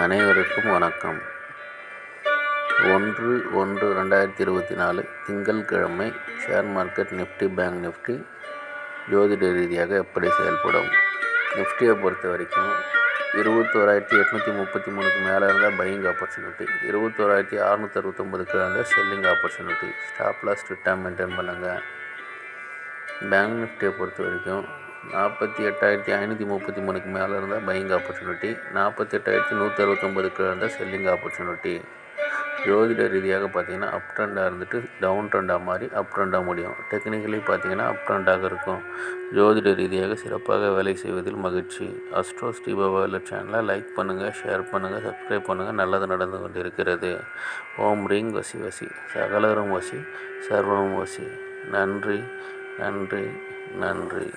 அனைவருக்கும் வணக்கம். 1/1/2024 திங்கட்கிழமை share market Nifty, bank Nifty ஜோதிட ரீதியாக எப்படி செயல்படும்? நிஃப்டியை பொறுத்த வரைக்கும் 21,833க்கு மேலே இருந்தால் பையிங் ஆப்பர்ச்சுனிட்டி, 21,669க்கு இருந்தால் செல்லிங் ஆப்பர்ச்சுனிட்டி. ஸ்டாப் லாஸ் ஸ்ட்ரிக்டாக மெயின்டைன் பண்ணுங்கள். பேங்க் நிஃப்டியை பொறுத்த வரைக்கும் 48,533க்கு மேலே இருந்தால் பையிங் ஆப்பர்ச்சுனிட்டி, 48,169க்கு இருந்தால் செல்லிங் ஆப்பர்ச்சுனிட்டி. ஜோதிட ரீதியாக பார்த்தீங்கன்னா அப் ட்ரெண்டாக இருந்துட்டு டவுன் ட்ரெண்டாக மாறி அப் ட்ரெண்டாக முடியும். டெக்னிக்கலி பார்த்தீங்கன்னா அப் ட்ரெண்டாக இருக்கும். ஜோதிட ரீதியாக சிறப்பாக வேலை செய்வதில் மகிழ்ச்சி. அஸ்ட்ரோ ஸ்ரீபாபா சேனலை லைக் பண்ணுங்கள், ஷேர் பண்ணுங்கள், சப்ஸ்கிரைப் பண்ணுங்கள். நல்லது நடந்து கொண்டிருக்கிறது. ஓம் ரீங் வசி வசி, சகலரும் வசி, சர்வம் வசி. நன்றி, நன்றி, நன்றி.